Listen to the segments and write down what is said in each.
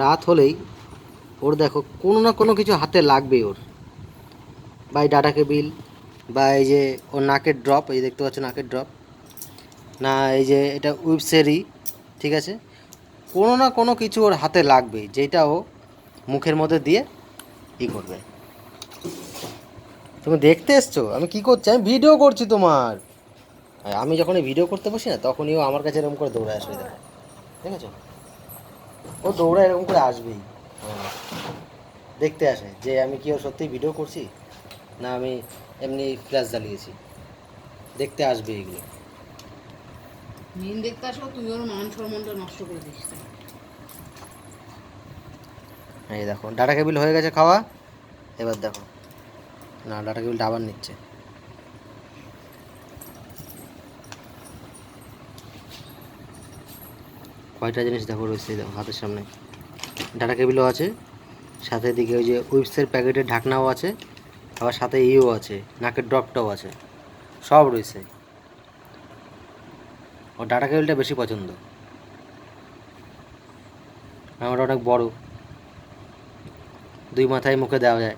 রাত হলেই ওর দেখো কোনো না কোনো কিছু হাতে লাগবেই ওর, বা এই ডাটা কেবিল, বা এই যে ওর নাকের ড্রপ, এই দেখতে পাচ্ছ নাকের ড্রপ, না এই যে এটা উইপসেরি, ঠিক আছে, কোনো না কোনো কিছু ওর হাতে লাগবেই, যেটা ও মুখের মধ্যে দিয়ে ই করবে। তুমি দেখতে এসছো আমি কি করছি? আমি ভিডিও করছি তোমার। আমি যখন ভিডিও করতে বসি না, তখনই ও আমার কাছে এরকম করে দৌড়ে আসবে, দেখো দেখেছো? ও দৌড়ে এরকম করে আসবেই, দেখতে আসে যে আমি কি ও সত্যিই ভিডিও করছি না আমি এমনি ফ্ল্যাশ জ্বালিয়েছি, দেখতে আসবে এগুলো। মিন দেখতে আসো, তুমি ওর মান সম্মানটা নষ্ট করে দিস। এই দেখো ডাটা কেবিল হয়ে গেছে খাওয়া, এবার দেখো না ডাটা কেবিলটা আবার নিচ্ছে। কয়টা জিনিস দেখো রয়েছে, দেখো হাতের সামনে ডাটা কেবিলও আছে, সাথে দিকে ওই যে উইপসের প্যাকেটের ঢাকনাও আছে, আবার সাথে ইও আছে, নাকের ড্রপটাও আছে, সব রয়েছে। ও ডাটা কেবিলটা বেশি পছন্দ, আমার অনেক বড়, দুই মাথায় মুখে দেওয়া যায়,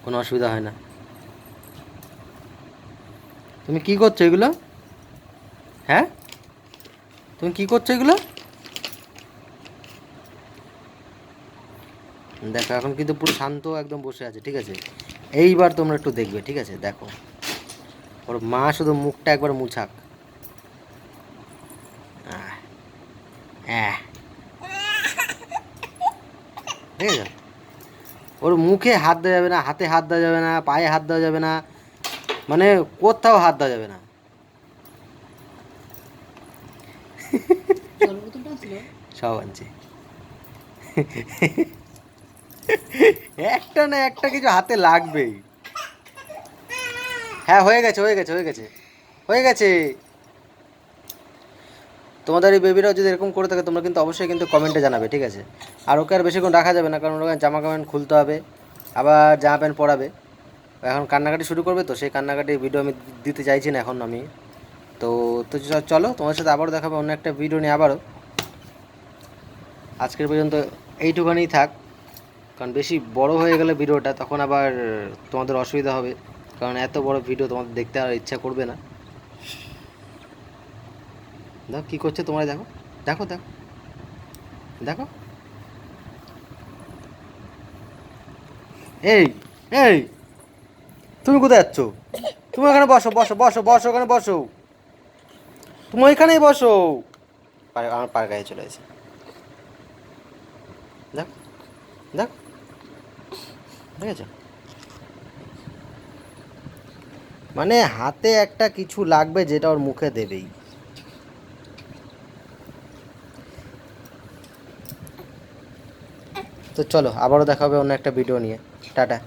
কোনো অসুবিধা হয় না। তুমি কি করছো এগুলো? হ্যাঁ, তুমি কি করছো এগুলো? দেখো এখন কিন্তু পুরো শান্ত একদম বসে আছে, ঠিক আছে? এইবার তোমরা একটু দেখবে, ঠিক আছে? দেখো ওর মা শুধু মুখটা একবার মুছাক। হ্যাঁ, ঠিক আছে, ওর মুখে হাত দেওয়া যাবে না, হাতে হাত দেওয়া যাবে না, পায়ে হাত দেওয়া যাবে না, মানে কোথাও হাত দেওয়া যাবে না। সব আনছে, একটা না একটা কিছু হাতে লাগবেই। হ্যাঁ হয়ে গেছে হয়ে গেছে হয়ে গেছে হয়ে গেছে। তোমাদের এই বেবিরাও যদি এরকম করে থাকে তোমরা কিন্তু অবশ্যই কিন্তু কমেন্টে জানাবে, ঠিক আছে? আর ওকে আর বেশিক্ষণ রাখা যাবে না, কারণ ওকে জামা কাপড় খুলতে হবে, আবার জামা প্যান্ট পরাবে, এখন কান্নাকাটি শুরু করবে, তো সেই কান্নাকাটির ভিডিও আমি দিতে চাইছি না এখন আমি। তো তো চলো তোমার সাথে আবারও দেখাবে অন্য একটা ভিডিও নিয়ে আবারও। আজকের পর্যন্ত এইটুখানেই থাক, কারণ বেশি বড় হয়ে গেলে ভিডিওটা তখন আবার তোমাদের অসুবিধা হবে, কারণ এত বড় ভিডিও তোমাদের দেখতে আর ইচ্ছা করবে না। দেখো কী করছে তোমরা, দেখো দেখো দেখো দেখো। এই এই তুমি কোথায় যাচ্ছ? তুমি এখানে বসো বসো বসো বসো, ওখানে বসো, তুমি ওইখানেই বসো। আমার পার গায়ে চলে এসে দেখ দেখ, ঠিক আছে? মানে হাতে একটা কিছু লাগবে যেটা ওর মুখে দেবেই। তো চলো আবারও দেখা হবে অন্য একটা ভিডিও নিয়ে। টাটা।